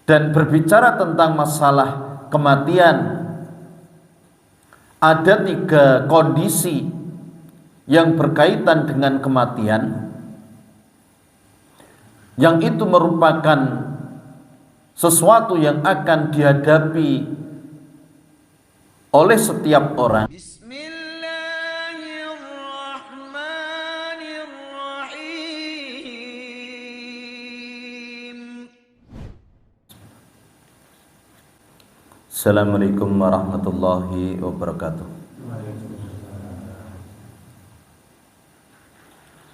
Dan berbicara tentang masalah kematian, ada 3 kondisi yang berkaitan dengan kematian, yang itu merupakan sesuatu yang akan dihadapi oleh setiap orang. Bismillahirrahmanirrahim. Assalamualaikum warahmatullahi wabarakatuh.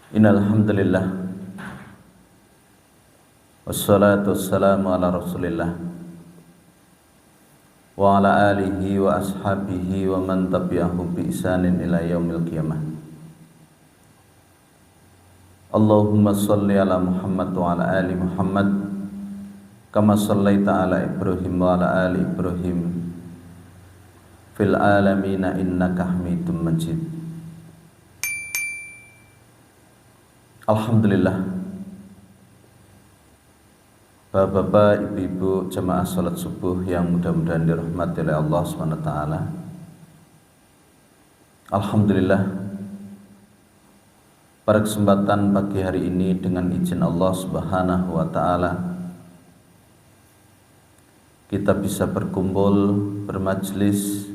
Innal hamdalillah wassalatu wassalamu ala Rasulillah wa ala alihi wa ashabihi wa man tabi'ahum bi ihsanin ila yaumil qiyamah. Allahumma shalli ala Muhammad wa ala ali Muhammad kama shallaita ala Ibrahim wa ala ali Ibrahim fil alamin innaka Hamidum Majid. Alhamdulillah, Bapak-bapak, ibu-ibu, jamaah salat subuh yang mudah-mudahan dirahmati oleh Allah SWT. Alhamdulillah, pada kesempatan pagi hari ini dengan izin Allah Subhanahu wa Ta'ala, kita bisa berkumpul, bermajlis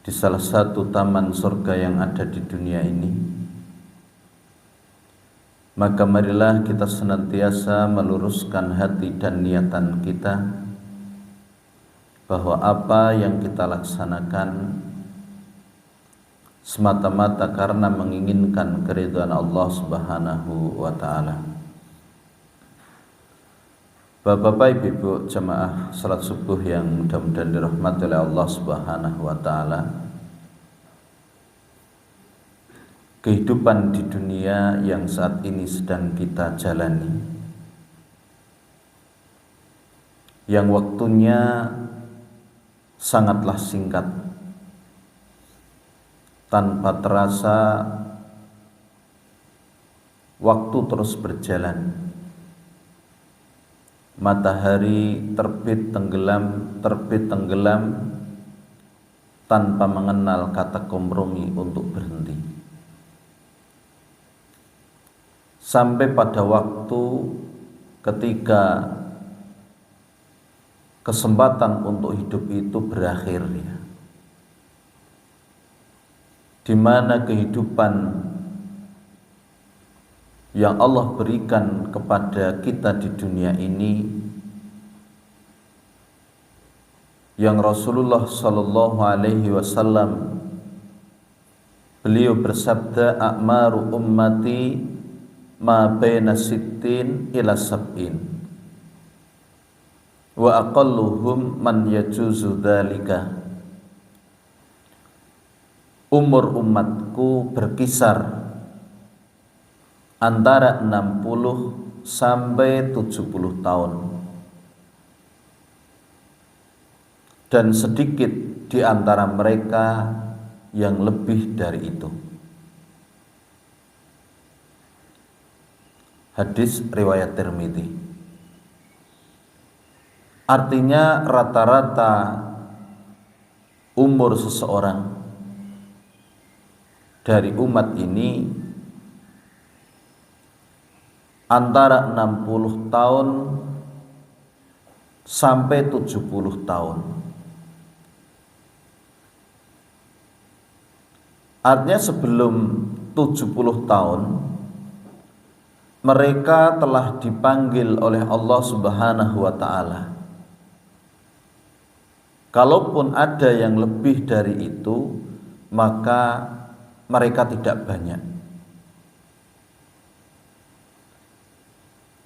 di salah satu taman surga yang ada di dunia ini. Maka marilah kita senantiasa meluruskan hati dan niatan kita bahwa apa yang kita laksanakan semata-mata karena menginginkan keridhaan Allah Subhanahu wa Ta'ala. Bapak-bapak, ibu-ibu, jamaah salat subuh yang mudah-mudahan dirahmati oleh Allah Subhanahu wa Ta'ala, kehidupan di dunia yang saat ini sedang kita jalani, yang waktunya sangatlah singkat, tanpa terasa waktu terus berjalan. Matahari terbit tenggelam tanpa mengenal kata kompromi untuk berhenti. Sampai pada waktu ketika kesempatan untuk hidup itu berakhir, ya, di mana kehidupan yang Allah berikan kepada kita di dunia ini, yang Rasulullah Shallallahu Alaihi Wasallam beliau bersabda, a'maru ummati ma baina sittin ila sab'in wa aqalluhum man yajuzu dzalika. Umur umatku berkisar antara 60 sampai 70 tahun, dan sedikit di antara mereka yang lebih dari itu. Hadis riwayat Tirmidzi. Artinya rata-rata umur seseorang dari umat ini antara 60 tahun sampai 70 tahun. Artinya sebelum 70 tahun mereka telah dipanggil oleh Allah Subhanahu wa Ta'ala. Kalaupun ada yang lebih dari itu, maka mereka tidak banyak.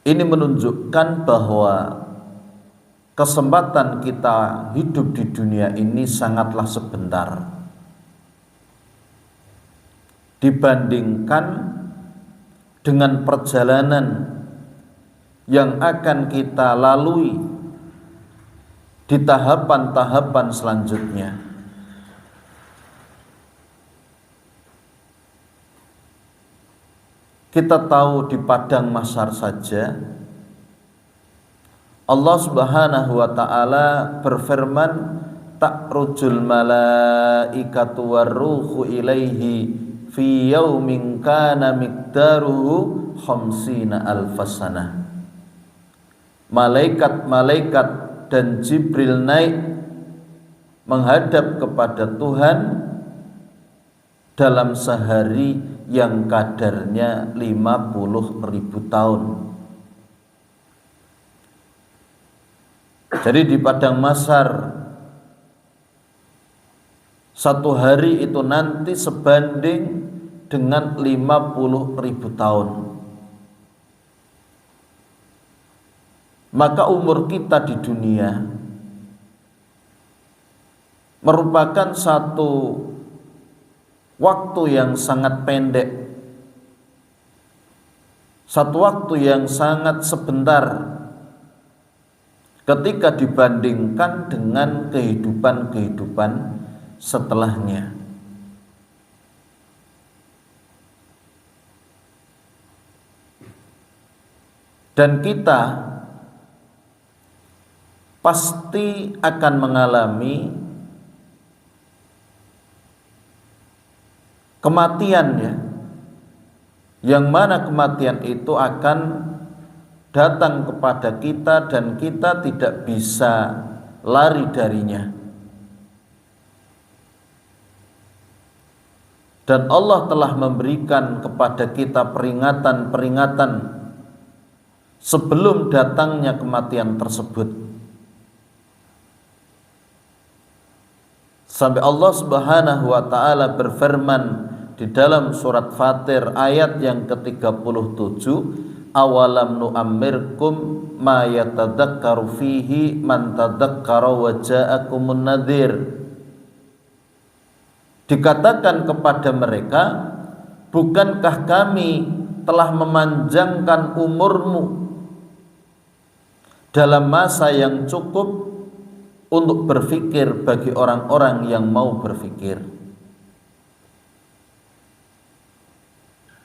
Ini menunjukkan bahwa kesempatan kita hidup di dunia ini sangatlah sebentar dibandingkan dengan perjalanan yang akan kita lalui di tahapan-tahapan selanjutnya. Kita tahu di padang mahsyar saja Allah Subhanahu wa taala berfirman, ta'rujul malaikatu warruhu ilaihi fi yaumin kana miqdaruhu khamsina alfasanah. Malaikat-malaikat dan Jibril naik menghadap kepada Tuhan dalam sehari yang kadarnya 50.000 tahun. Jadi di padang mahsyar satu hari itu nanti sebanding dengan 50.000 tahun. Maka umur kita di dunia merupakan satu waktu yang sangat pendek, satu waktu yang sangat sebentar ketika dibandingkan dengan kehidupan-kehidupan setelahnya. Dan kita pasti akan mengalami kematian, ya, yang mana kematian itu akan datang kepada kita dan kita tidak bisa lari darinya. Dan Allah telah memberikan kepada kita peringatan-peringatan sebelum datangnya kematian tersebut. Sampai Allah Subhanahu wa taala berfirman di dalam surat Fatir ayat yang ke-37, awalam nu'ammirkum ma yatadzakkaru fihi man tadzakkara wa ja'akumun nadhir. Dikatakan kepada mereka, bukankah kami telah memanjangkan umurmu dalam masa yang cukup untuk berfikir bagi orang-orang yang mau berfikir?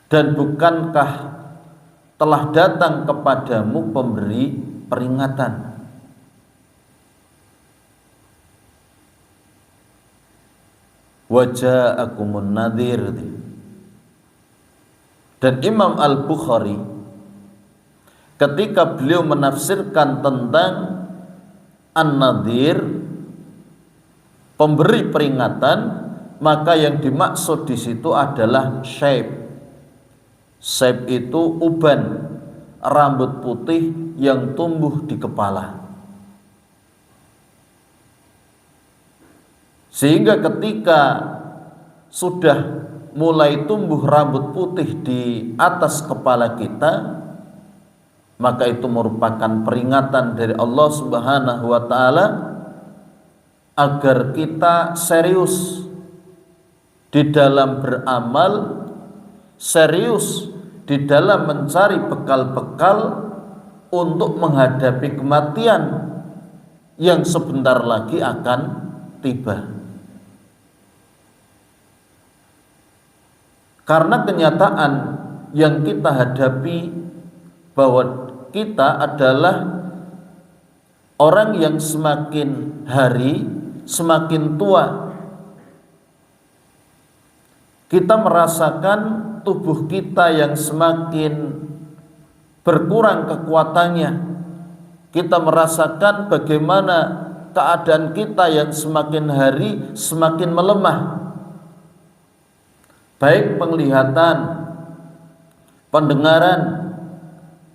Dan bukankah telah datang kepadamu pemberi peringatan? Waja'akumun nadhir. Dan Imam Al-Bukhari ketika beliau menafsirkan tentang An-Nadhir, pemberi peringatan, maka yang dimaksud di situ adalah syaib. Syaib itu uban, rambut putih yang tumbuh di kepala. Sehingga ketika sudah mulai tumbuh rambut putih di atas kepala kita, maka itu merupakan peringatan dari Allah Subhanahu wa taala agar kita serius di dalam beramal, serius di dalam mencari bekal-bekal untuk menghadapi kematian yang sebentar lagi akan tiba. Karena kenyataan yang kita hadapi bahwa kita adalah orang yang semakin hari semakin tua. Kita merasakan tubuh kita yang semakin berkurang kekuatannya. Kita merasakan bagaimana keadaan kita yang semakin hari semakin melemah. Baik penglihatan, pendengaran,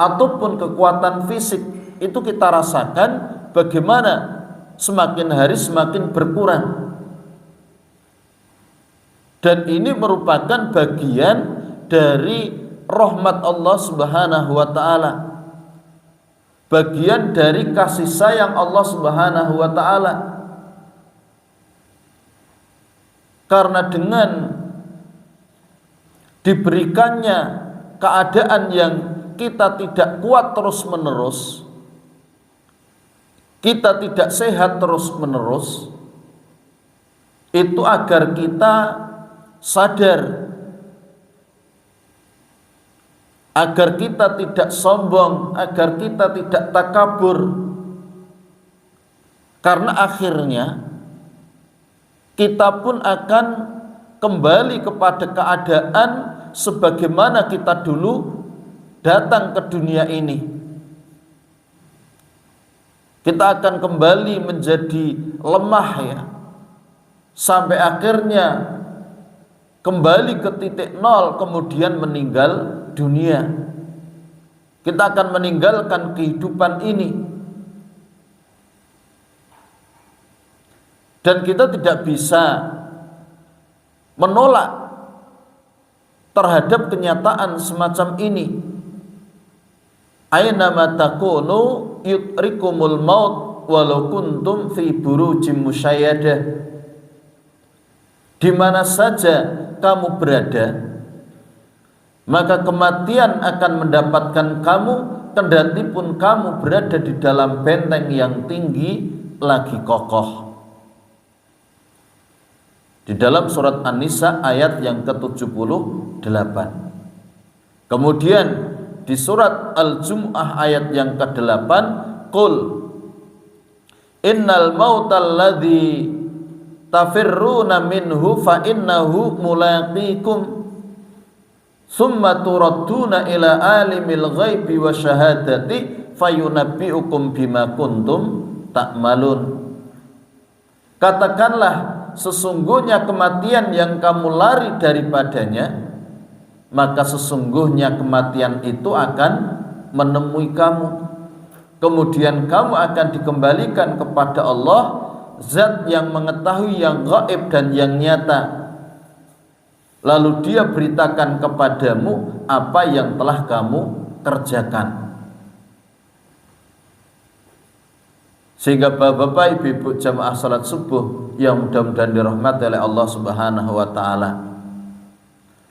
ataupun kekuatan fisik itu kita rasakan bagaimana semakin hari semakin berkurang. Dan ini merupakan bagian dari rahmat Allah Subhanahu wa taala. Bagian dari kasih sayang Allah Subhanahu wa taala. Karena dengan diberikannya keadaan yang kita tidak kuat terus-menerus, kita tidak sehat terus-menerus, itu agar kita sadar, agar kita tidak sombong, agar kita tidak takabur, Karena akhirnya kita pun akan kembali kepada keadaan sebagaimana kita dulu datang ke dunia ini. Kita akan kembali menjadi lemah ya, sampai akhirnya kembali ke titik nol, kemudian meninggal dunia. Kita akan meninggalkan kehidupan ini, dan kita tidak bisa menolak terhadap kenyataan semacam ini. Aina ma takunu yudrikumul maut walau kuntum fi burujim musyayyadah. Di mana saja kamu berada, maka kematian akan mendapatkan kamu, kendati pun kamu berada di dalam benteng yang tinggi lagi kokoh. Di dalam surat An-Nisa ayat yang ke-78. Kemudian di surat Al-Jum'ah ayat yang ke-8, qul innal mautal ladzi tafirruna minhu fa innahu mulaqikum summa turadduna ila alimil ghaibi wa syahadati fayunabbiukum bima kuntum ta'malun. Katakanlah, sesungguhnya kematian yang kamu lari daripadanya, maka sesungguhnya kematian itu akan menemui kamu. Kemudian kamu akan dikembalikan kepada Allah, zat yang mengetahui yang gaib dan yang nyata. Lalu dia beritakan kepadamu apa yang telah kamu kerjakan. Sehingga bapak-bapak, ibu-ibu jamaah salat subuh yang mudah-mudahan dirahmati oleh Allah Subhanahu wa taala,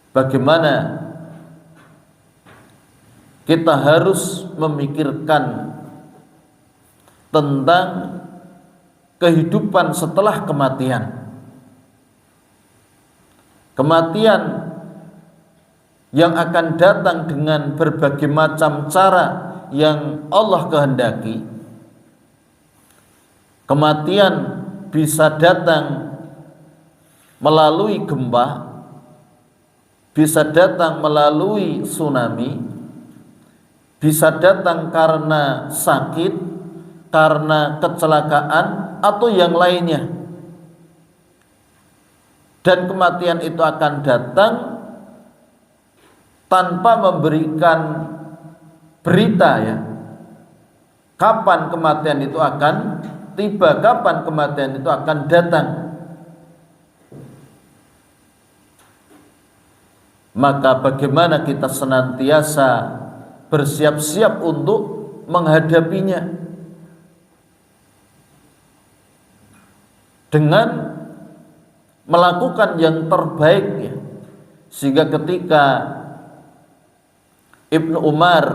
bagaimana kita harus memikirkan tentang kehidupan setelah kematian. Kematian yang akan datang dengan berbagai macam cara yang Allah kehendaki. Kematian bisa datang melalui gempa, bisa datang melalui tsunami, bisa datang karena sakit, karena kecelakaan, atau yang lainnya. Dan kematian itu akan datang tanpa memberikan berita ya, kapan kematian itu akan tiba, kapan kematian itu akan datang. Maka bagaimana kita senantiasa bersiap-siap untuk menghadapinya dengan melakukan yang terbaik ya. Sehingga ketika Ibnu Umar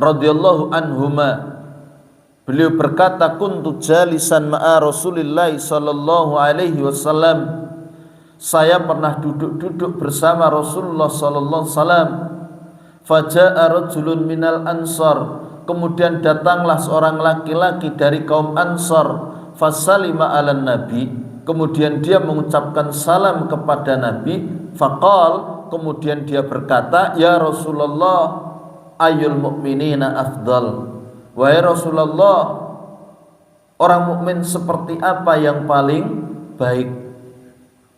radhiyallahu anhuma, beliau berkata, kuntu jalisan ma'a Rasulillah sallallahu alaihi wasallam, saya pernah duduk-duduk bersama Rasulullah sallallahu alaihi wasallam. Faja'a rajulun minal ansar, kemudian datanglah seorang laki-laki dari kaum Ansar. Fasalima ala nabi, kemudian dia mengucapkan salam kepada Nabi. Faqal, kemudian dia berkata, ya Rasulullah, ayyul mu'minina afdal, wahai Rasulullah, orang mukmin seperti apa yang paling baik?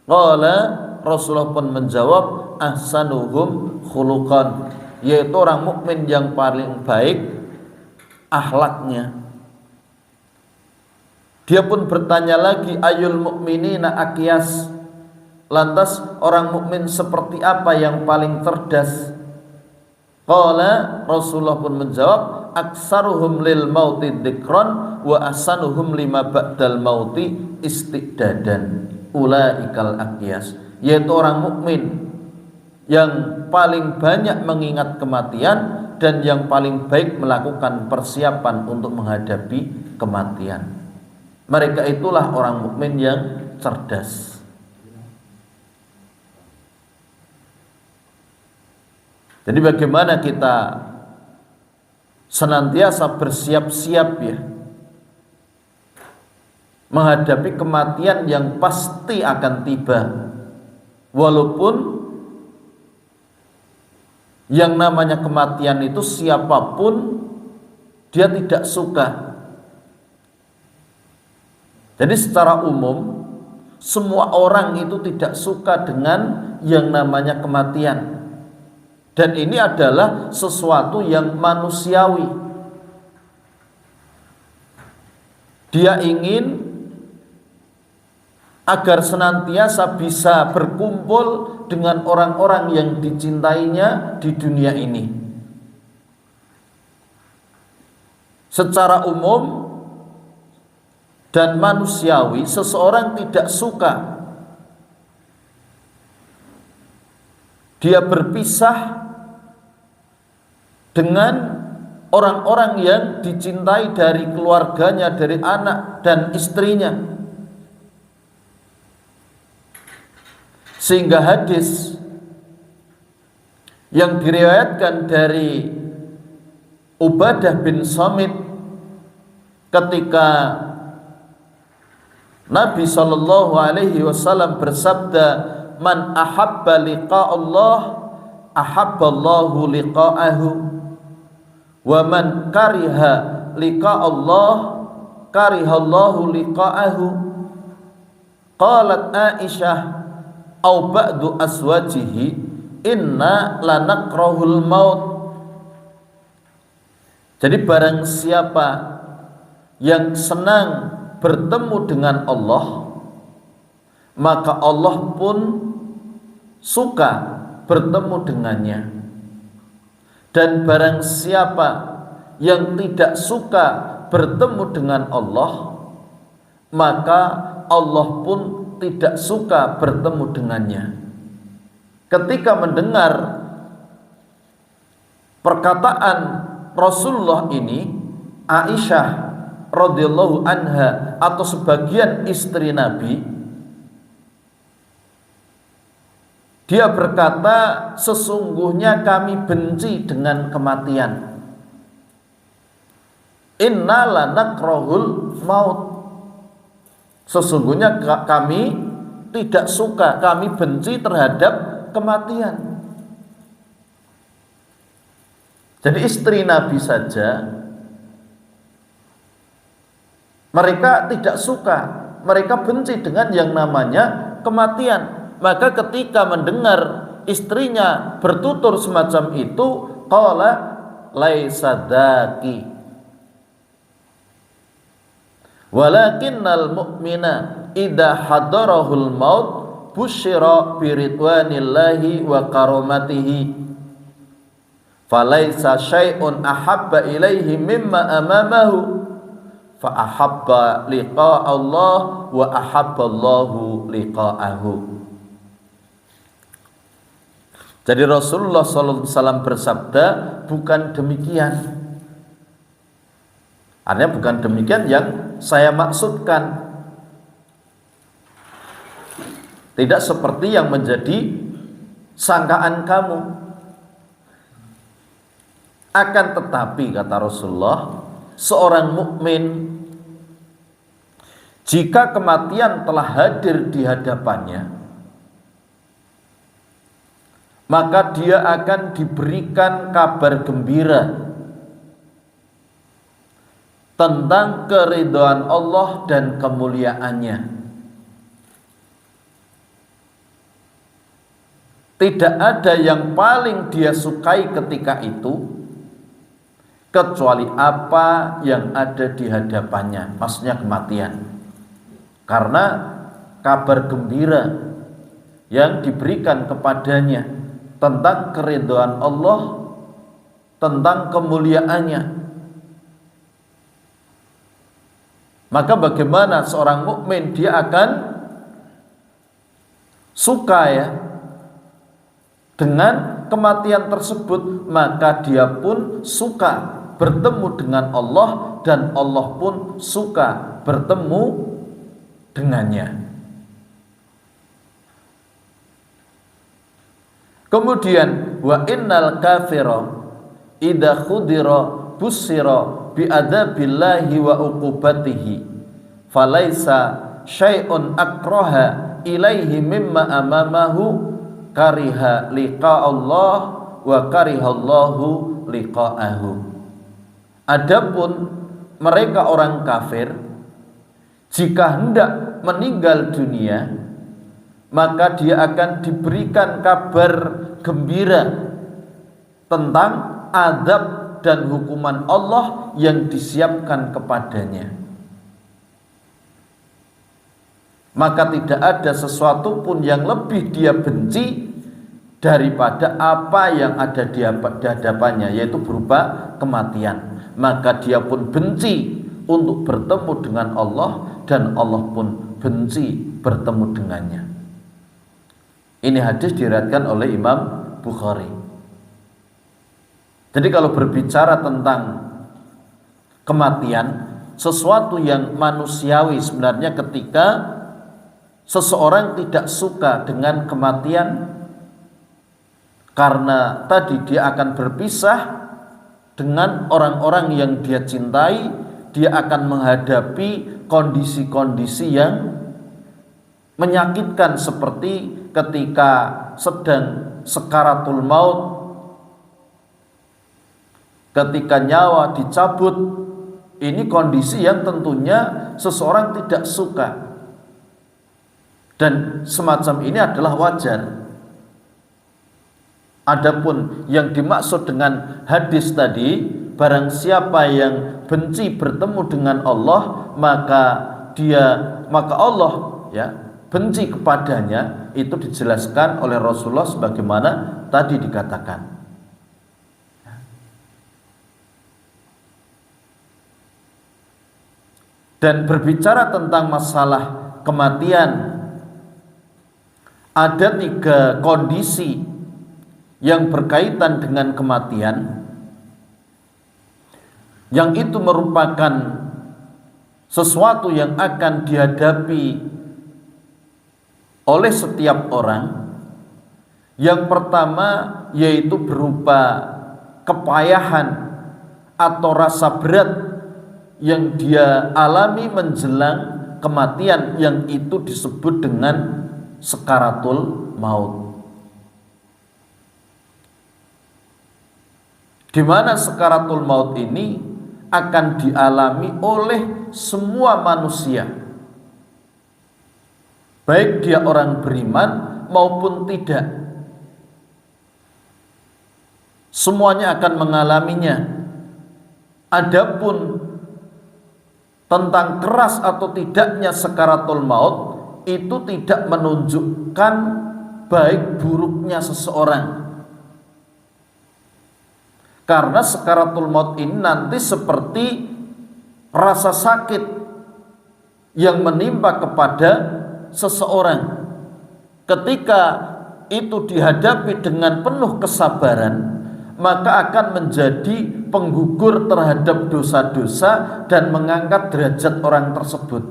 Qala, Rasulullah pun menjawab, ahsanuhum khuluqan, yaitu orang mukmin yang paling baik akhlaknya. Dia pun bertanya lagi, ayul mu'minina aqyas, lantas orang mukmin seperti apa yang paling cerdas? Qala, Rasulullah pun menjawab, aksaruhum lil mauti dzikran wa asanuhum lima ba'dal mauti istidadan, ulaikal aqyas, yaitu orang mukmin yang paling banyak mengingat kematian dan yang paling baik melakukan persiapan untuk menghadapi kematian. Mereka itulah orang mukmin yang cerdas. Jadi bagaimana kita senantiasa bersiap-siap ya menghadapi kematian yang pasti akan tiba, walaupun yang namanya kematian itu siapapun dia tidak suka. Jadi secara umum semua orang itu tidak suka dengan yang namanya kematian. Dan ini adalah sesuatu yang manusiawi. Dia ingin agar senantiasa bisa berkumpul dengan orang-orang yang dicintainya di dunia ini. Secara umum dan manusiawi, seseorang tidak suka dia berpisah dengan orang-orang yang dicintai dari keluarganya, dari anak dan istrinya. Sehingga hadis yang diriwayatkan dari Ubadah bin Samit ketika Nabi SAW bersabda, "Man ahabba liqa Allah, ahabballahu liqa'ahu, wa man kariha liqa Allah, karihallahu liqa'ahu." Qalat Aisyah, "Au ba'du aswajihi, inna lanakrahul maut." Jadi barang siapa yang senang bertemu dengan Allah, maka Allah pun suka bertemu dengannya. Dan barang siapa yang tidak suka bertemu dengan Allah, maka Allah pun tidak suka bertemu dengannya. Ketika mendengar perkataan Rasulullah ini, Aisyah radhiyallahu anha atau sebagian istri Nabi, dia berkata, "Sesungguhnya kami benci dengan kematian. Inna lanakrahul maut." Sesungguhnya kami tidak suka, kami benci terhadap kematian. Jadi istri Nabi saja mereka tidak suka, mereka benci dengan yang namanya kematian. Maka ketika mendengar istrinya bertutur semacam itu, qala laisa dzaki walakinnal mu'mina idza hadarahul maut busyira biridwanillahi wa karamatihi, falaisa syai'un ahabba ilaihi mimma amamahu, fa ahabba liqa Allah wa ahabba Allahu liqa'ahu. Jadi Rasulullah SAW bersabda, bukan demikian. Artinya bukan demikian yang saya maksudkan. Tidak seperti yang menjadi sangkaan kamu. Akan tetapi, kata Rasulullah, seorang mukmin jika kematian telah hadir di hadapannya, maka dia akan diberikan kabar gembira tentang keridhaan Allah dan kemuliaannya. Tidak ada yang paling dia sukai ketika itu kecuali apa yang ada di hadapannya, maksudnya kematian. Karena kabar gembira yang diberikan kepadanya tentang keridhaan Allah, tentang kemuliaannya. Maka bagaimana seorang mukmin dia akan suka ya dengan kematian tersebut, maka dia pun suka bertemu dengan Allah dan Allah pun suka bertemu dengannya. Kemudian wa innal kafira idza khudira busira bi adzabillahi wa uqubatihi falaisa syai'un akraha ilaihi mimma amamahu kariha liqa Allah wa karihallahu liqa'ahu. Adapun mereka orang kafir, jika hendak meninggal dunia, maka dia akan diberikan kabar gembira tentang azab dan hukuman Allah yang disiapkan kepadanya. Maka tidak ada sesuatu pun yang lebih dia benci daripada apa yang ada di hadapannya, yaitu berupa kematian. Maka dia pun benci untuk bertemu dengan Allah, dan Allah pun benci bertemu dengannya. Ini hadis diriwayatkan oleh Imam Bukhari. Jadi kalau berbicara tentang kematian, sesuatu yang manusiawi sebenarnya ketika seseorang tidak suka dengan kematian, karena tadi dia akan berpisah dengan orang-orang yang dia cintai, dia akan menghadapi kondisi-kondisi yang menyakitkan seperti ketika sedang sekaratul maut, ketika nyawa dicabut. Ini kondisi yang tentunya seseorang tidak suka, dan semacam ini adalah wajar. Adapun yang dimaksud dengan hadis tadi, barang siapa yang benci bertemu dengan Allah, maka Allah benci kepadanya, itu dijelaskan oleh Rasulullah sebagaimana tadi dikatakan. Dan berbicara tentang masalah kematian, ada 3 kondisi yang berkaitan dengan kematian, yang itu merupakan sesuatu yang akan dihadapi oleh setiap orang. Yang pertama yaitu berupa kepayahan atau rasa berat yang dia alami menjelang kematian, yang itu disebut dengan sekaratul maut. Di mana sekaratul maut ini akan dialami oleh semua manusia, baik dia orang beriman maupun tidak, semuanya akan mengalaminya. Adapun tentang keras atau tidaknya sekaratul maut, itu tidak menunjukkan baik buruknya seseorang. Karena sekaratul maut ini nanti seperti rasa sakit yang menimpa kepada seseorang. Ketika itu dihadapi dengan penuh kesabaran, maka akan menjadi penggugur terhadap dosa-dosa dan mengangkat derajat orang tersebut.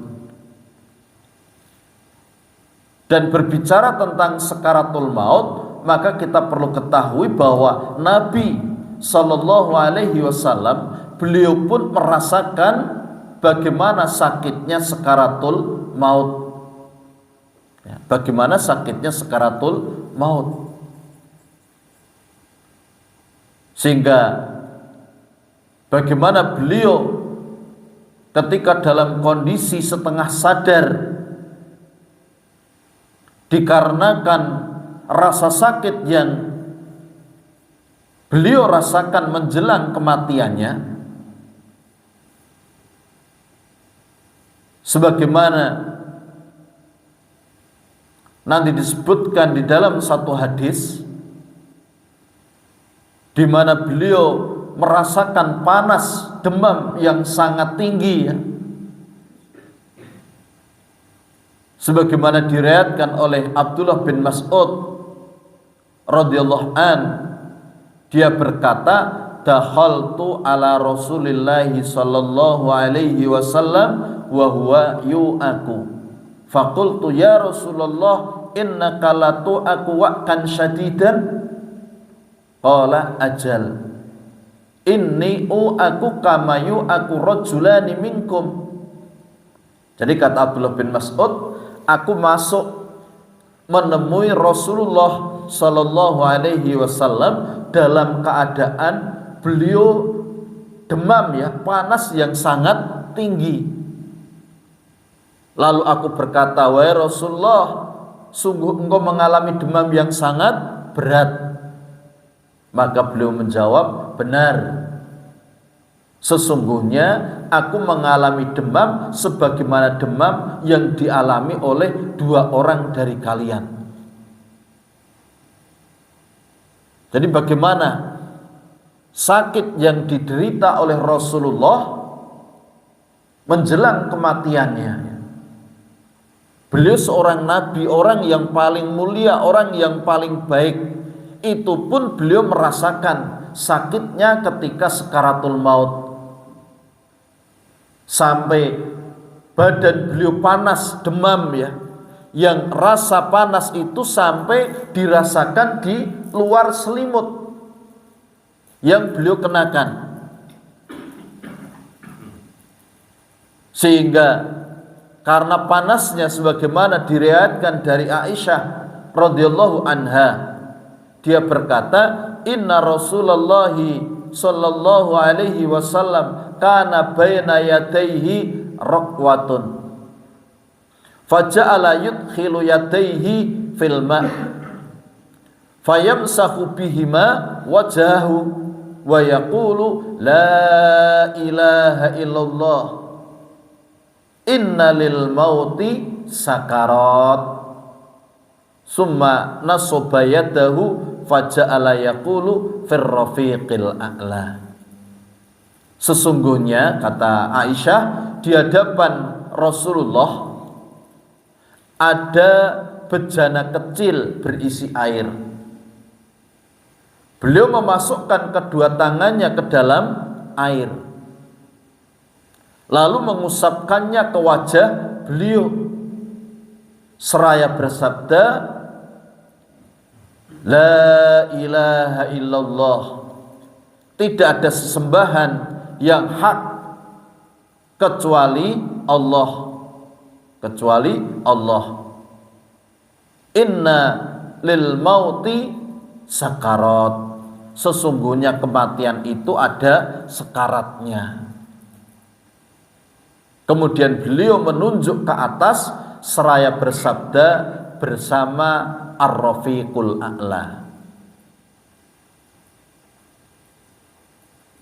Dan berbicara tentang sekaratul maut, maka kita perlu ketahui bahwa Nabi Sallallahu Alaihi Wasallam, beliau pun merasakan bagaimana sakitnya sekaratul maut. Bagaimana sakitnya sekaratul maut, sehingga bagaimana beliau ketika dalam kondisi setengah sadar dikarenakan rasa sakit yang beliau rasakan menjelang kematiannya, sebagaimana nanti disebutkan di dalam satu hadis, di mana beliau merasakan panas, demam yang sangat tinggi, sebagaimana diriwayatkan oleh Abdullah bin Mas'ud radhiyallahu an, dia berkata, dakhaltu ala Rasulillah sallallahu alaihi wasallam wa huwa yu'aku, faqultu ya Rasulullah innaka la tu'aku wa'kan syadidan, qala ajal inni u'aku kama yu'aku rajulani minkum, Jadi kata Abdullah bin Mas'ud, aku masuk menemui Rasulullah Sallallahu Alaihi Wasallam dalam keadaan beliau demam, ya, panas yang sangat tinggi. Lalu aku berkata, wahai Rasulullah, sungguh engkau mengalami demam yang sangat berat. Maka beliau menjawab, benar. Sesungguhnya aku mengalami demam sebagaimana demam yang dialami oleh 2 orang dari kalian. Jadi bagaimana sakit yang diderita oleh Rasulullah menjelang kematiannya. Beliau seorang nabi, orang yang paling mulia, orang yang paling baik. Itu pun beliau merasakan sakitnya ketika sakaratul maut. Sampai badan beliau panas, demam, ya. Yang rasa panas itu sampai dirasakan di luar selimut yang beliau kenakan. Sehingga karena panasnya, sebagaimana diriwayatkan dari Aisyah radhiyallahu anha, dia berkata, inna Rasulullah sallallahu alaihi wasallam kana baina yadayhi raqwatun faja'ala yudkhilu yadayhi fil ma' fayamsahu bihima wajahu wa yaqulu la ilaha illallah inna lil mauti sakarat. Summa nasaba yadahu faja'ala yaqulu fir rafiqil a'la. Sesungguhnya, kata Aisyah, di hadapan Rasulullah ada bejana kecil berisi air. Beliau memasukkan kedua tangannya ke dalam air, lalu mengusapkannya ke wajah beliau seraya bersabda, la ilaha illallah, tidak ada sesembahan yang hak kecuali Allah, inna lil mauti sakarat, sesungguhnya kematian itu ada sekaratnya. Kemudian beliau menunjuk ke atas seraya bersabda bersama Ar-Rafiqul A'la.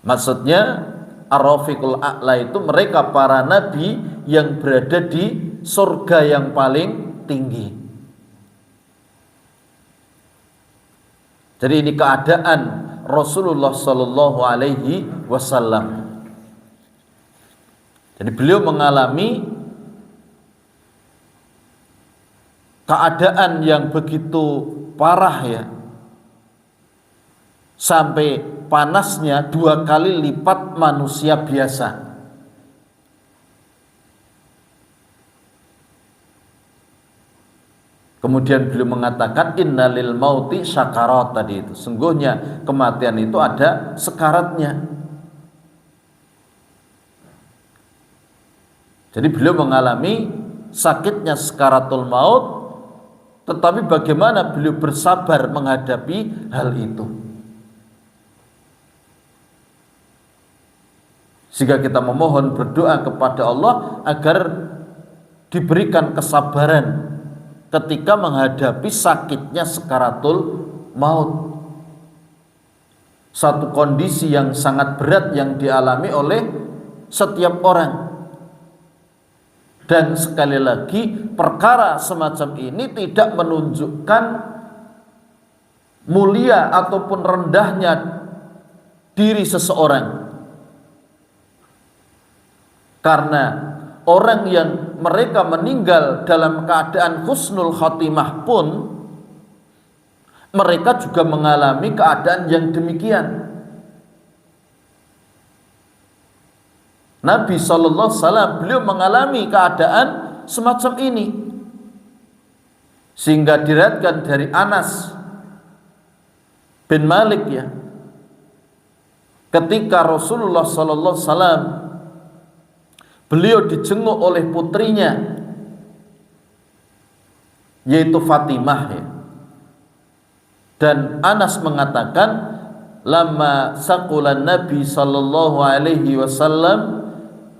Maksudnya Ar-Rafiqul A'la itu mereka para nabi yang berada di surga yang paling tinggi. Jadi ini keadaan Rasulullah Sallallahu Alaihi Wasallam. Jadi beliau mengalami keadaan yang begitu parah, ya, sampai panasnya 2 kali lipat manusia biasa. Kemudian beliau mengatakan innalil mauti syakarat, tadi itu sungguhnya kematian itu ada sekaratnya. Jadi beliau mengalami sakitnya sakaratul maut, tetapi bagaimana beliau bersabar menghadapi hal itu. Sehingga kita memohon berdoa kepada Allah agar diberikan kesabaran ketika menghadapi sakitnya sakaratul maut. Satu kondisi yang sangat berat yang dialami oleh setiap orang. Dan sekali lagi, perkara semacam ini tidak menunjukkan mulia ataupun rendahnya diri seseorang. Karena orang yang mereka meninggal dalam keadaan husnul khatimah pun mereka juga mengalami keadaan yang demikian. Nabi SAW beliau mengalami keadaan semacam ini, sehingga diriwayatkan dari Anas bin Malik, ya, ketika Rasulullah SAW beliau dijenguk oleh putrinya yaitu Fatimah ya. Dan Anas mengatakan lama saqulan Nabi sallallahu alaihi wasallam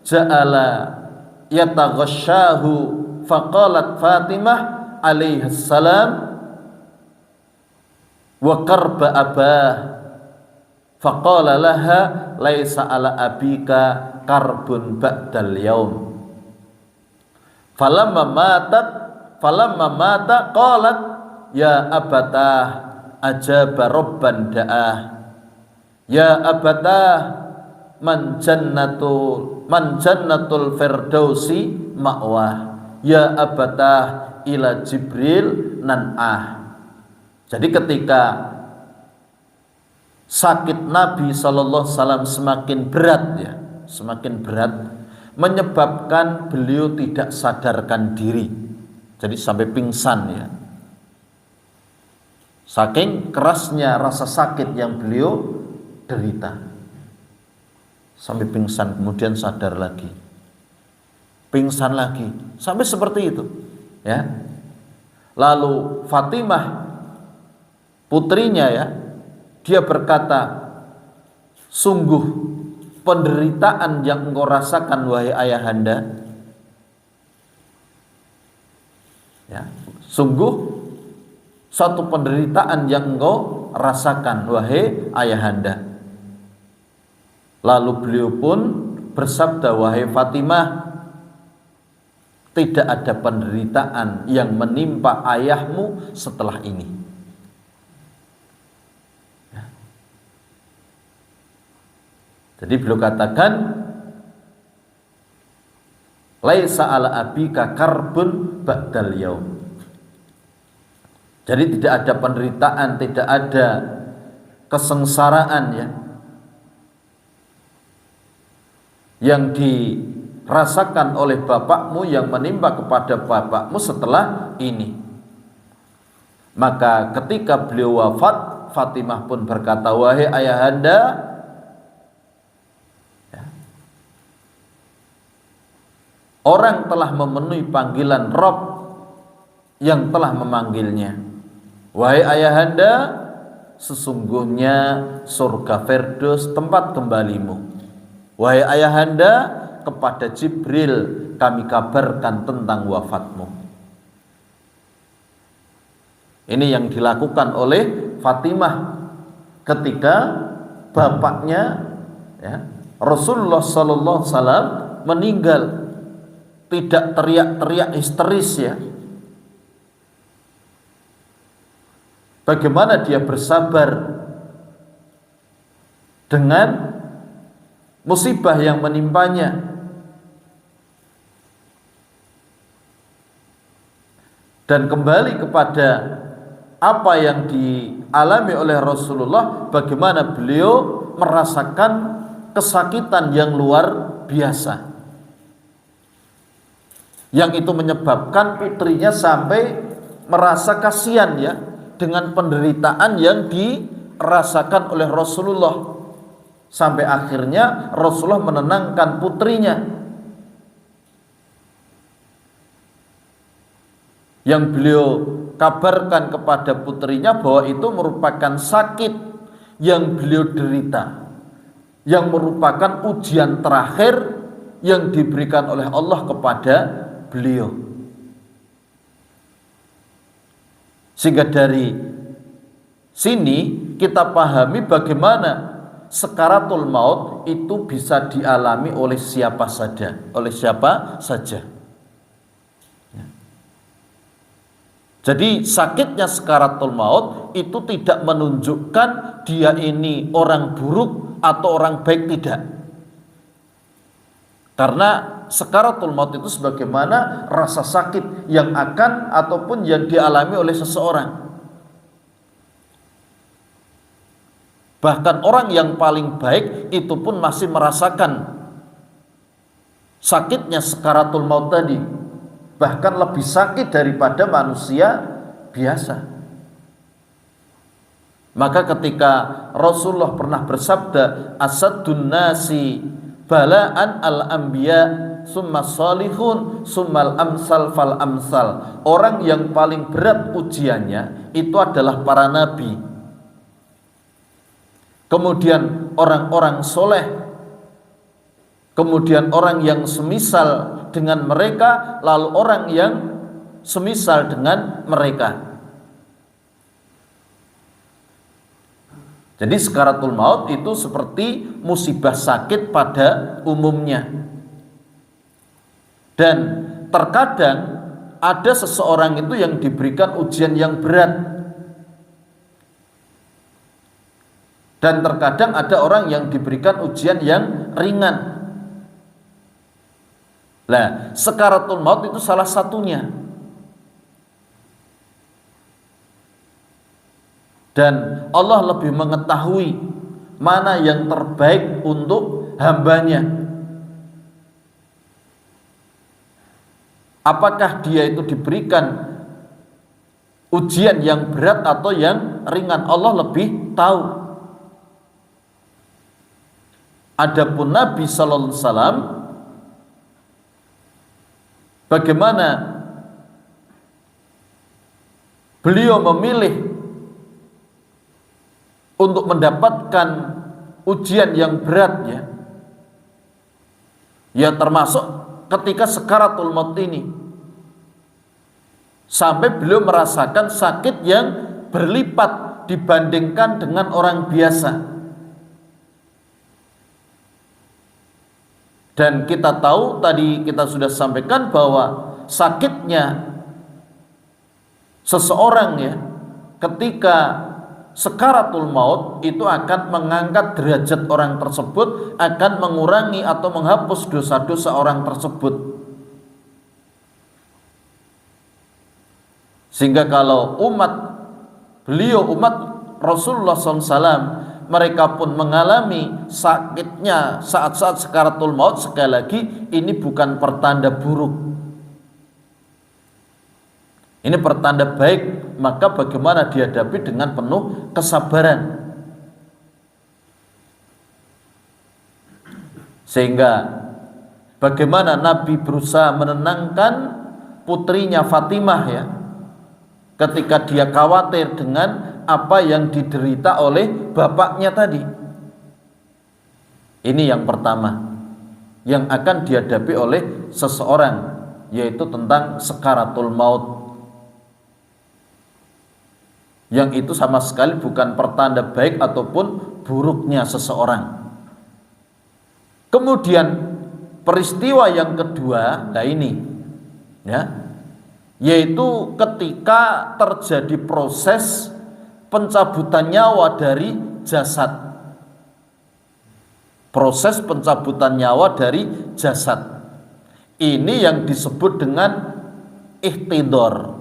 ja'ala yataghasyahu faqalat Fatimah alaihi salam wa qarba abah faqala laha laisa ala abika karbun ba'dal yaum falamma mata qalat ya abatah ajaba rabban da'ah ya abatah man jannatul firdausi ma'wah ya abatah ila Jibril nan'ah. Jadi ketika sakit Nabi sallallahu alaihi wasallam semakin berat ya, semakin berat menyebabkan beliau tidak sadarkan diri. Jadi sampai pingsan ya. Saking kerasnya rasa sakit yang beliau derita. Sampai pingsan, kemudian sadar lagi. Pingsan lagi, sampai seperti itu ya. Lalu Fatimah putrinya ya, dia berkata, sungguh penderitaan yang engkau rasakan wahai ayahanda ya, sungguh satu penderitaan yang engkau rasakan wahai ayahanda. Lalu beliau pun bersabda, wahai Fatimah, tidak ada penderitaan yang menimpa ayahmu setelah ini. Ya. Jadi beliau katakan, laisa ala abika karbun ba'dal yaum. Jadi tidak ada penderitaan, tidak ada kesengsaraan ya yang dirasakan oleh bapakmu, yang menimpa kepada bapakmu setelah ini. Maka ketika beliau wafat, Fatimah pun berkata, wahai ayahanda, ya, orang telah memenuhi panggilan Rabb yang telah memanggilnya. Wahai ayahanda, sesungguhnya surga Firdaus tempat kembalimu. Wahai ayahanda, kepada Jibril kami kabarkan tentang wafatmu. Ini yang dilakukan oleh Fatimah ketika bapaknya ya, Rasulullah sallallahu alaihi wasallam meninggal. Tidak teriak-teriak histeris ya. Bagaimana dia bersabar dengan musibah yang menimpanya. Dan kembali kepada apa yang dialami oleh Rasulullah, bagaimana beliau merasakan kesakitan yang luar biasa, yang itu menyebabkan putrinya sampai merasa kasihan ya dengan penderitaan yang dirasakan oleh Rasulullah, sampai akhirnya Rasulullah menenangkan putrinya, yang beliau kabarkan kepada putrinya bahwa itu merupakan sakit yang beliau derita, yang merupakan ujian terakhir yang diberikan oleh Allah kepada beliau. Sehingga dari sini kita pahami bagaimana sakaratul maut itu bisa dialami oleh siapa saja, Jadi sakitnya sakaratul maut itu tidak menunjukkan dia ini orang buruk atau orang baik, tidak. Karena sakaratul maut itu sebagaimana rasa sakit yang akan ataupun yang dialami oleh seseorang. Bahkan orang yang paling baik itu pun masih merasakan sakitnya sakaratul maut tadi, bahkan lebih sakit daripada manusia biasa. Maka ketika Rasulullah pernah bersabda, asaddun nasi bala'an al-anbiya summa salihun, summal amsal fal amsal. Orang yang paling berat ujiannya itu adalah para nabi. Kemudian orang-orang soleh, kemudian orang yang semisal dengan mereka, lalu orang yang semisal dengan mereka. Jadi sekaratul maut itu seperti musibah sakit pada umumnya. Dan terkadang ada seseorang itu yang diberikan ujian yang berat. Dan terkadang ada orang yang diberikan ujian yang ringan. Nah, sekaratul maut itu salah satunya. Dan Allah lebih mengetahui mana yang terbaik untuk hambanya. Apakah dia itu diberikan ujian yang berat atau yang ringan, Allah lebih tahu. Adapun Nabi sallallahu alaihi wasallam, bagaimana beliau memilih untuk mendapatkan ujian yang berat, ya termasuk ketika sekaratul maut ini, sampai beliau merasakan sakit yang berlipat dibandingkan dengan orang biasa. Dan kita tahu, tadi kita sudah sampaikan bahwa sakitnya seseorang ketika sekaratul maut itu akan mengangkat derajat orang tersebut, akan mengurangi atau menghapus dosa-dosa orang tersebut. Sehingga kalau umat Rasulullah SAW, mereka pun mengalami sakitnya saat-saat sekaratul maut, sekali lagi ini bukan pertanda buruk, ini pertanda baik. Maka bagaimana dihadapi dengan penuh kesabaran. Sehingga bagaimana Nabi berusaha menenangkan putrinya Fatimah ketika dia khawatir dengan apa yang diderita oleh bapaknya tadi. Ini yang pertama yang akan dihadapi oleh seseorang, yaitu tentang sekaratul maut, yang itu sama sekali bukan pertanda baik ataupun buruknya seseorang. Kemudian peristiwa yang kedua, yaitu ketika terjadi proses pencabutan nyawa dari jasad. Proses pencabutan nyawa dari jasad ini yang disebut dengan ihtidhar.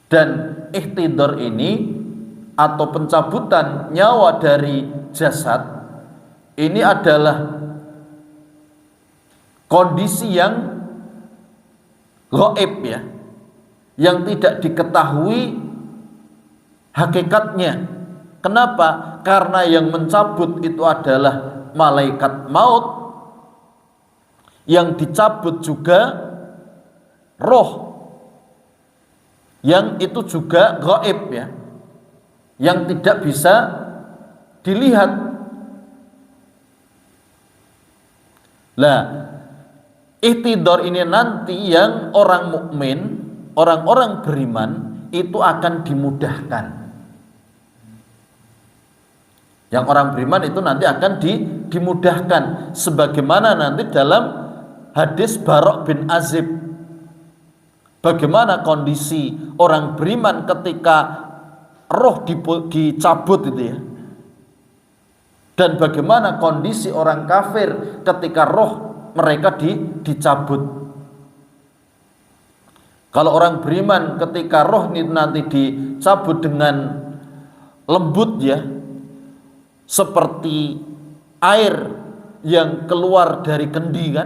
Dan ihtidhar ini atau pencabutan nyawa dari jasad ini adalah kondisi yang gaib, yang tidak diketahui hakikatnya. Kenapa? Karena yang mencabut itu adalah malaikat maut, yang dicabut juga roh, yang itu juga gaib, yang tidak bisa dilihat. Nah, ihtidhar ini nanti yang orang mukmin, orang-orang beriman itu akan dimudahkan. Yang orang beriman itu nanti akan dimudahkan, sebagaimana nanti dalam hadis Barok bin Azib, bagaimana kondisi orang beriman ketika roh dicabut itu, dan bagaimana kondisi orang kafir ketika roh mereka dicabut. Kalau orang beriman ketika roh ini nanti dicabut dengan lembut, seperti air yang keluar dari kendi,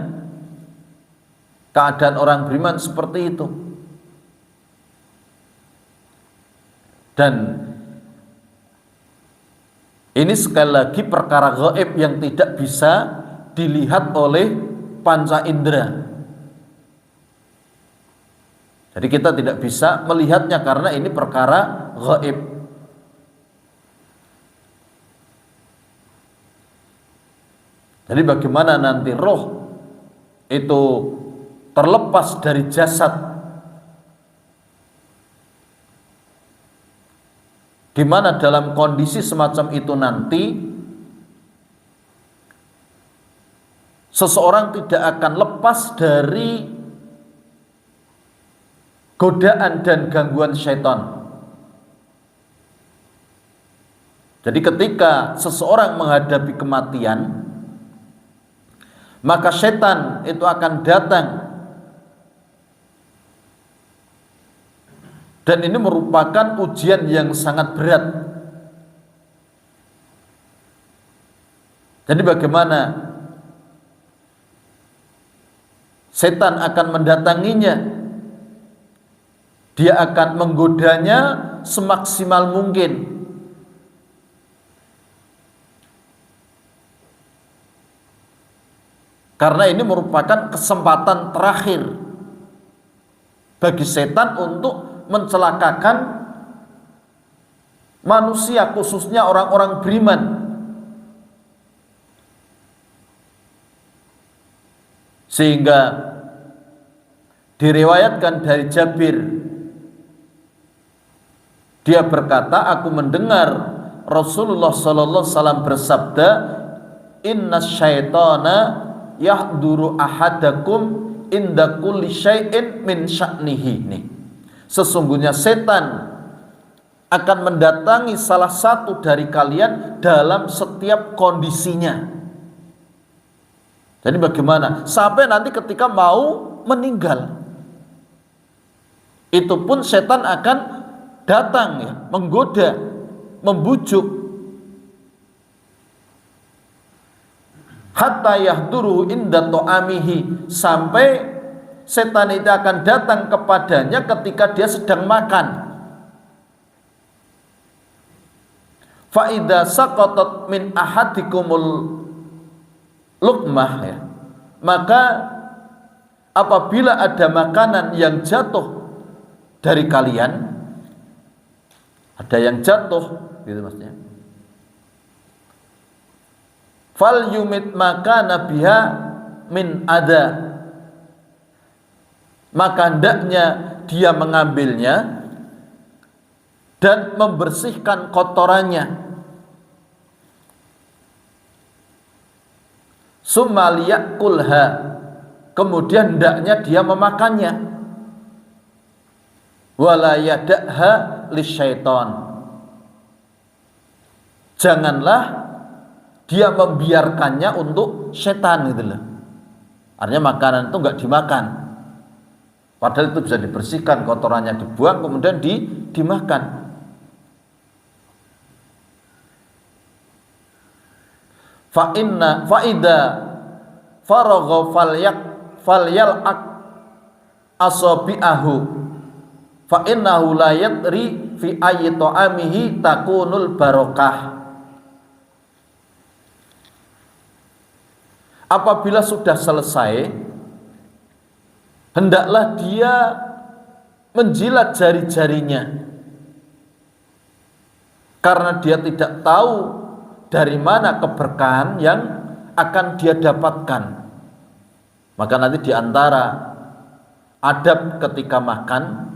keadaan orang beriman seperti itu. Dan ini sekali lagi perkara gaib yang tidak bisa dilihat oleh panca indera. Jadi kita tidak bisa melihatnya karena ini perkara gaib. Jadi bagaimana nanti roh itu terlepas dari jasad, di mana dalam kondisi semacam itu nanti seseorang tidak akan lepas dari godaan dan gangguan syaitan. Jadi ketika seseorang menghadapi kematian, maka syaitan itu akan datang, dan ini merupakan ujian yang sangat berat. Jadi bagaimana setan akan mendatanginya? Dia akan menggodanya semaksimal mungkin. Karena ini merupakan kesempatan terakhir bagi setan untuk mencelakakan manusia, khususnya orang-orang beriman. Sehingga diriwayatkan dari Jabir, dia berkata, aku mendengar Rasulullah sallallahu alaihi wasallam bersabda, inna syaitana yahduru ahadakum inda kulli syai'in min sya'nihi. Nih, sesungguhnya setan akan mendatangi salah satu dari kalian dalam setiap kondisinya. Jadi bagaimana? Sampai nanti ketika mau meninggal, itu pun setan akan datang, ya, menggoda, membujuk. Hatta yahduru inda ta'amihi, sampai setan itu akan datang kepadanya ketika dia sedang makan. Fa idza saqatat min ahadikumul luqmah, ya, maka apabila ada makanan yang jatuh dari kalian, ada yang jatuh gitu maksudnya, fal yumit maka nabiha min ada, maka hendaknya dia mengambilnya dan membersihkan kotorannya. Summa liyakulha, kemudian hendaknya dia memakannya. Wala yada'ha lisyaiton, janganlah dia membiarkannya untuk setan gitu loh. Artinya makanan itu enggak dimakan, padahal itu bisa dibersihkan, kotorannya dibuang kemudian dimakan. Fa idza faragha falyal'aq asabi'ahu fa innahu la yadri fi ayyi ta'amihi takunul barokah. Apabila sudah selesai, hendaklah dia menjilat jari-jarinya, karena dia tidak tahu dari mana keberkahan yang akan dia dapatkan. Maka nanti diantara adab ketika makan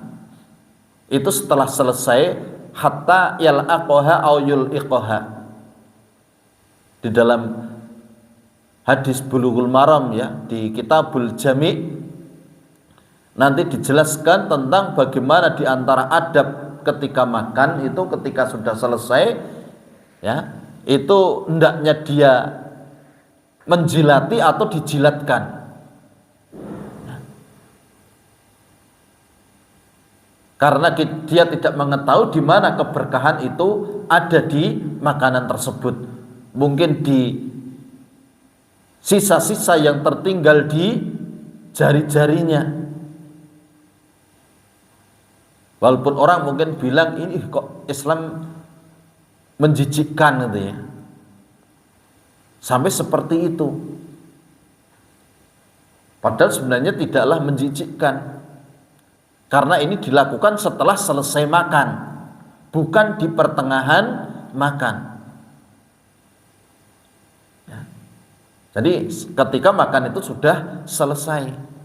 itu setelah selesai, hatta yal'aqaha aw yul'iqaha. Di dalam hadis Bulughul Maram, ya, di Kitabul Jami' nanti dijelaskan tentang bagaimana diantara adab ketika makan itu, ketika sudah selesai, ya, itu hendaknya dia menjilati atau dijilatkan. Karena dia tidak mengetahui di mana keberkahan itu ada di makanan tersebut. Mungkin di sisa-sisa yang tertinggal di jari-jarinya. Walaupun orang mungkin bilang, ini kok Islam menjijikkan gitu ya, sampai seperti itu. Padahal sebenarnya tidaklah menjijikkan, karena ini dilakukan setelah selesai makan, bukan di pertengahan makan. Ya. Jadi ketika makan itu sudah selesai.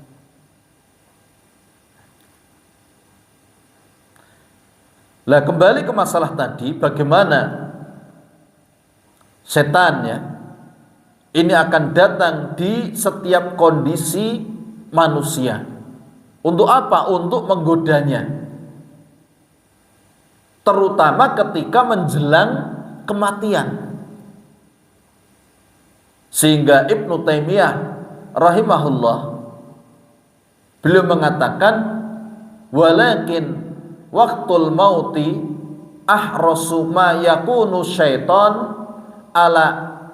Lah kembali ke masalah tadi, bagaimana setannya ini akan datang di setiap kondisi manusia. Untuk apa? Untuk menggodanya, terutama ketika menjelang kematian. Sehingga Ibnu Taimiyah rahimahullah, beliau mengatakan, walakin waqtul mauti ahrasu ma yakunu syaitan ala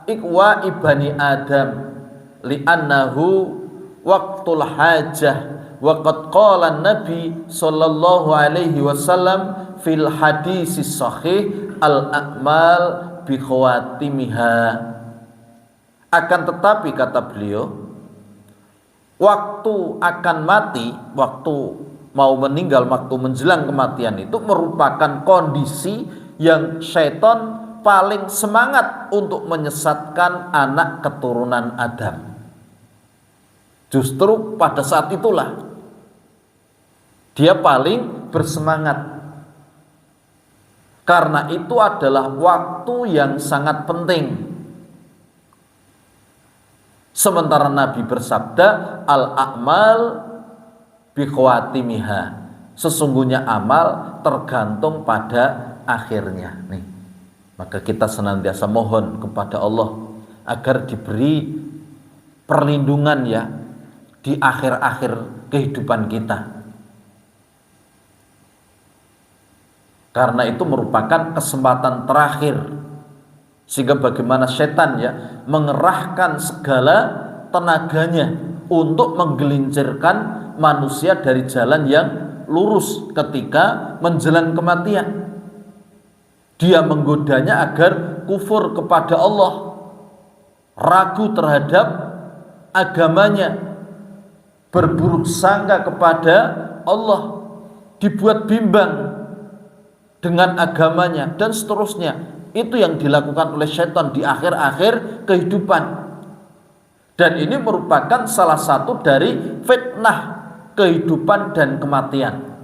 ikwa ibani adam li'annahu waqtul hajah wa qad qala nabi sallallahu alaihi wasallam fil hadis sahih al a'mal bi khawatimiha. Akan tetapi kata beliau, waktu akan mati, waktu mau meninggal, waktu menjelang kematian itu merupakan kondisi yang syaitan paling semangat untuk menyesatkan anak keturunan Adam. Justru pada saat itulah dia paling bersemangat, karena itu adalah waktu yang sangat penting. Sementara Nabi bersabda, al-a'mal bi khawatimiha, sesungguhnya amal tergantung pada akhirnya. Nih, maka kita senantiasa mohon kepada Allah agar diberi perlindungan ya di akhir-akhir kehidupan kita, karena itu merupakan kesempatan terakhir. Sehingga bagaimana setan ya mengerahkan segala tenaganya untuk menggelincirkan manusia dari jalan yang lurus ketika menjelang kematian. Dia menggodanya agar kufur kepada Allah, ragu terhadap agamanya, berburuk sangka kepada Allah, dibuat bimbang dengan agamanya, dan seterusnya. Itu yang dilakukan oleh setan di akhir-akhir kehidupan. Dan ini merupakan salah satu dari fitnah kehidupan dan kematian.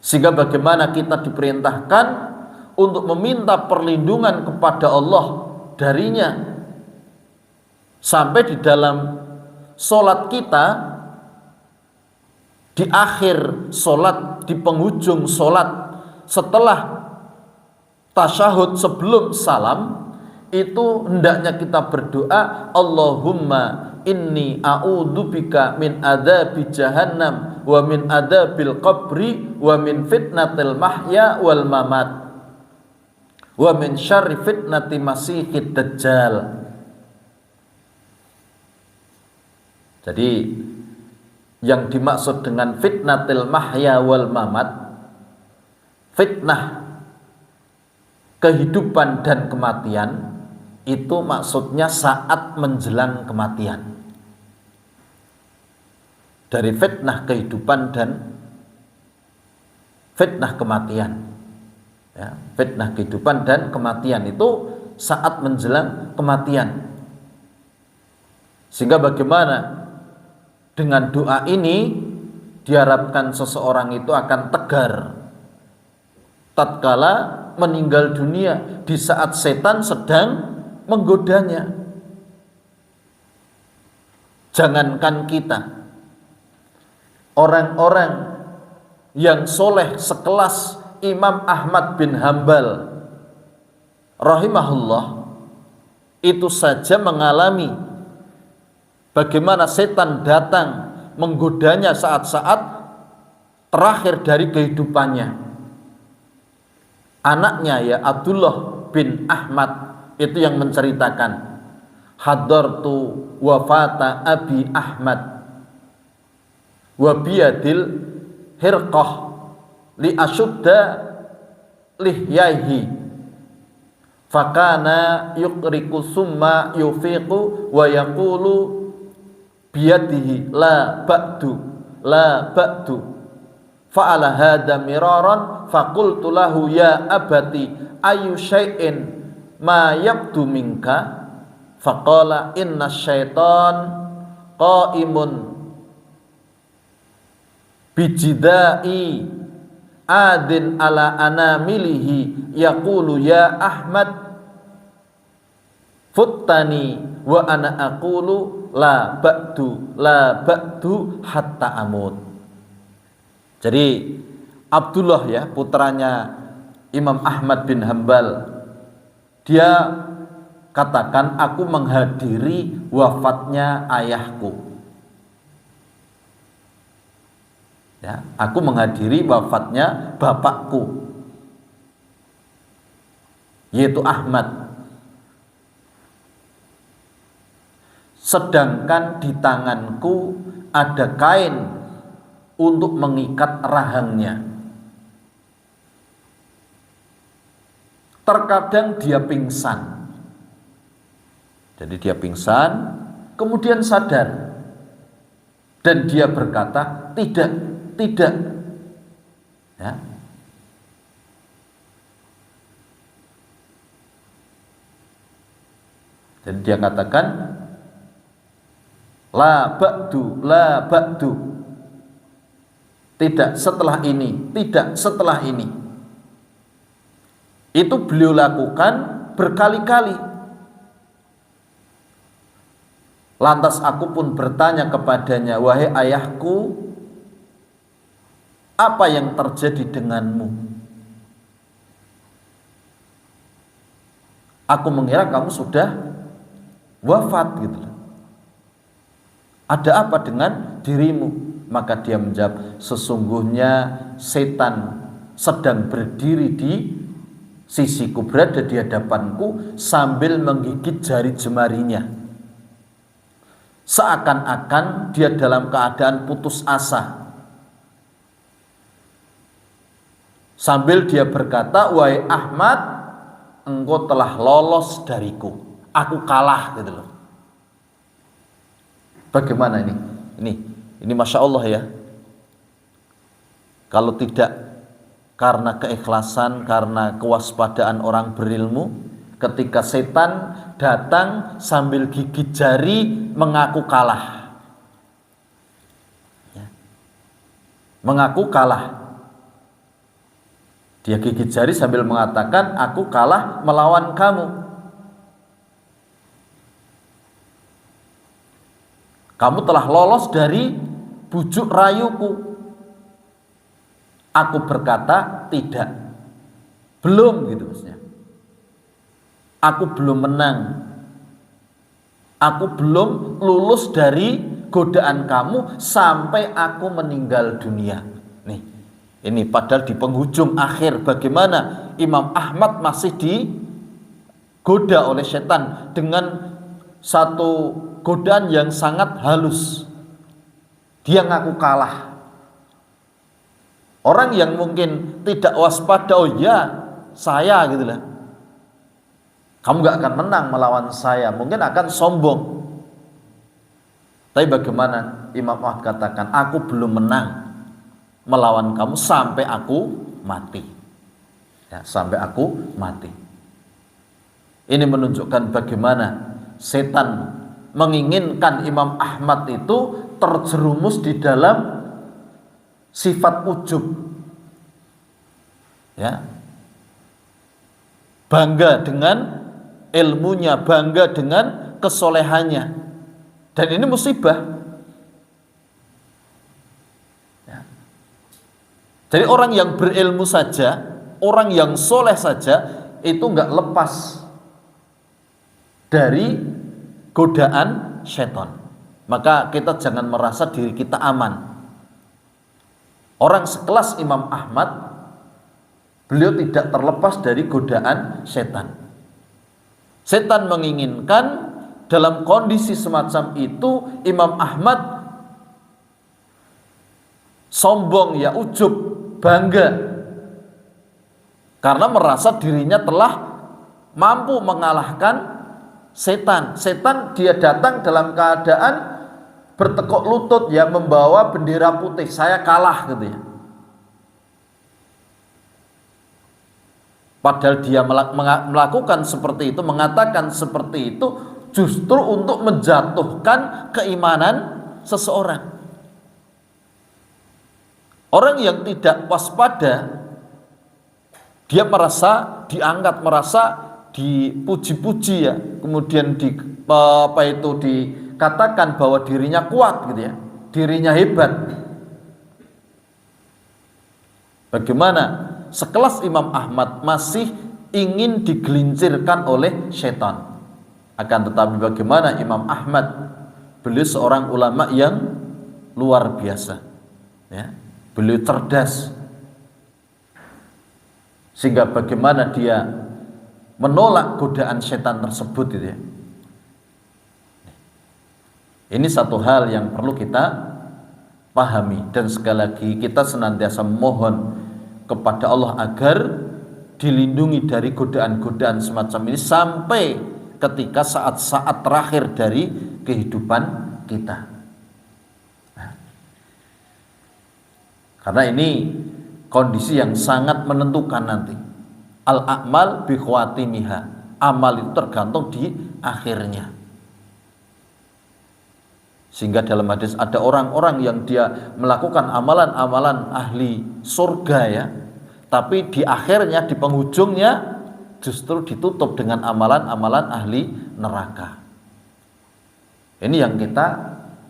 Sehingga bagaimana kita diperintahkan untuk meminta perlindungan kepada Allah darinya. Sampai di dalam sholat kita, di akhir sholat, di penghujung sholat, setelah tasyahud sebelum salam, itu hendaknya kita berdoa, Allahumma inni a'udzubika min adzabi jahannam wa min adzabil qabri wa min fitnatil mahya wal mamat wa min syarri fitnati masihid dajjal. Jadi yang dimaksud dengan fitnatil mahya wal mamat, fitnah kehidupan dan kematian, itu maksudnya saat menjelang kematian. Dari fitnah kehidupan dan fitnah kematian ya, fitnah kehidupan dan kematian itu saat menjelang kematian. Sehingga bagaimana dengan doa ini diharapkan seseorang itu akan tegar tatkala meninggal dunia, di saat setan sedang menggodanya. Jangankan kita, orang-orang yang soleh sekelas Imam Ahmad bin Hambal rahimahullah, itu saja mengalami bagaimana setan datang menggodanya saat-saat terakhir dari kehidupannya. Anaknya ya Abdullah bin Ahmad itu yang menceritakan, hadartu wafata Abi Ahmad wa biyadil hirqah li asyudda lihyaihi fakana yukriku summa yufiqu wa yaqulu biyadihi la ba'du fa'ala hadha miraran faqultu lahu ya abati ayu syai'in ma yabdu minka faqala inna syaitan qa'imun bijidai adin ala anamilihi yaqulu ya Ahmad futtani wa ana aqulu la ba'du hatta amut. Jadi Abdullah ya, putranya Imam Ahmad bin Hambal, dia katakan aku menghadiri wafatnya ayahku. Ya, aku menghadiri wafatnya bapakku, yaitu Ahmad. Sedangkan di tanganku ada kain untuk mengikat rahangnya. Terkadang dia pingsan. Jadi dia pingsan, kemudian sadar. Dan dia berkata, tidak. Ya. Dan dia katakan, la ba'du. Tidak setelah ini. Itu beliau lakukan berkali-kali. Lantas aku pun bertanya kepadanya, wahai ayahku, apa yang terjadi denganmu? Aku mengira kamu sudah wafat gitu. Ada apa dengan dirimu? Maka dia menjawab, sesungguhnya setan sedang berdiri di sisiku, berada di hadapanku sambil menggigit jari jemarinya. Seakan-akan dia dalam keadaan putus asa. Sambil dia berkata, wahai Ahmad, engkau telah lolos dariku. Aku kalah gitu loh. Bagaimana ini? Ini Masya Allah ya. Kalau tidak karena keikhlasan, karena kewaspadaan orang berilmu, ketika setan datang sambil gigit jari mengaku kalah. Ya. Mengaku kalah. Dia gigit jari sambil mengatakan, aku kalah melawan kamu. Kamu telah lolos dari bujuk rayuku. Aku berkata tidak. Belum gitu maksudnya. Aku belum menang. Aku belum lulus dari godaan kamu sampai aku meninggal dunia. Nih, ini padahal di penghujung akhir bagaimana Imam Ahmad masih digoda oleh setan dengan satu godaan yang sangat halus. Dia ngaku kalah. Orang yang mungkin tidak waspada, oh ya saya gitu lah, kamu gak akan menang melawan saya, mungkin akan sombong. Tapi bagaimana Imam Ahmad katakan, aku belum menang melawan kamu sampai aku mati. Ya, sampai aku mati. Ini menunjukkan bagaimana setan menginginkan Imam Ahmad itu terjerumus di dalam sifat ujub. Ya. Bangga dengan ilmunya, bangga dengan kesolehannya. Dan ini musibah. Ya. Jadi orang yang berilmu saja, orang yang soleh saja, itu enggak lepas dari godaan syaitan. Maka kita jangan merasa diri kita aman. Orang sekelas Imam Ahmad, beliau tidak terlepas dari godaan setan. Setan menginginkan dalam kondisi semacam itu Imam Ahmad sombong, ya ujub, bangga, karena merasa dirinya telah mampu mengalahkan setan. Setan dia datang dalam keadaan bertekuk lutut ya, membawa bendera putih, saya kalah gitu ya. Padahal dia melakukan seperti itu, mengatakan seperti itu justru untuk menjatuhkan keimanan seseorang. Orang yang tidak waspada, dia merasa diangkat, merasa dipuji-puji ya, kemudian dikatakan bahwa dirinya kuat gitu ya, dirinya hebat. Bagaimana sekelas Imam Ahmad masih ingin digelincirkan oleh setan? Akan tetapi bagaimana Imam Ahmad, beliau seorang ulama yang luar biasa ya, beliau cerdas, sehingga bagaimana dia menolak godaan setan tersebut gitu ya. Ini satu hal yang perlu kita pahami, dan sekali lagi kita senantiasa memohon kepada Allah agar dilindungi dari godaan-godaan semacam ini sampai ketika saat-saat terakhir dari kehidupan kita. Nah, karena ini kondisi yang sangat menentukan nanti. Al-a'mal bi khawatimiha, amal itu tergantung di akhirnya. Sehingga dalam hadis ada orang-orang yang dia melakukan amalan-amalan ahli surga ya, tapi di akhirnya, di penghujungnya justru ditutup dengan amalan-amalan ahli neraka. Ini yang kita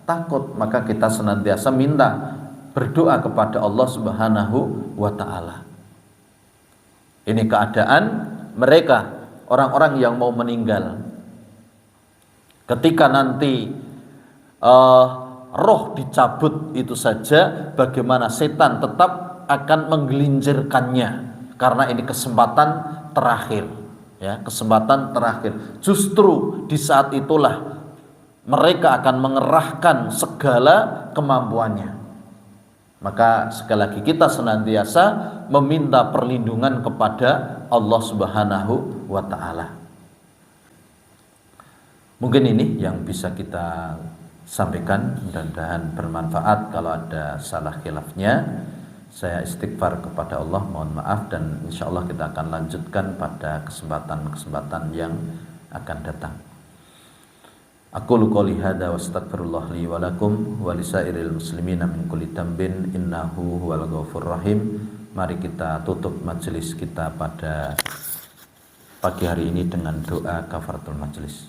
takut, maka kita senantiasa minta, berdoa kepada Allah Subhanahu wa ta'ala. Ini keadaan mereka, orang-orang yang mau meninggal. Ketika nanti roh dicabut itu saja, bagaimana setan tetap akan menggelincirkannya, karena ini kesempatan terakhir ya, kesempatan terakhir. Justru di saat itulah mereka akan mengerahkan segala kemampuannya. Maka sekali lagi kita senantiasa meminta perlindungan kepada Allah Subhanahu wa ta'ala. Mungkin ini yang bisa kita sampaikan, mudah-mudahan bermanfaat. Kalau ada salah khilafnya, saya istighfar kepada Allah, mohon maaf, dan insya Allah kita akan lanjutkan pada kesempatan-kesempatan yang akan datang. Aqulu qouli hadza wa astaghfirullah li wa lakum wa lisairil muslimina min kulli dhanbin innahu huwal ghafurur rahim. Mari kita tutup majelis kita pada pagi hari ini dengan doa kafaratul majelis.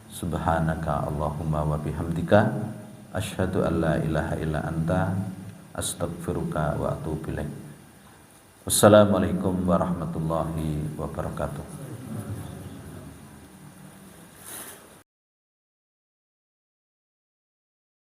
Subhanaka Allahumma wa bihamdika asyhadu an la ilaha illa anta astaghfiruka wa atubu ilaik. Wassalamualaikum warahmatullahi wabarakatuh.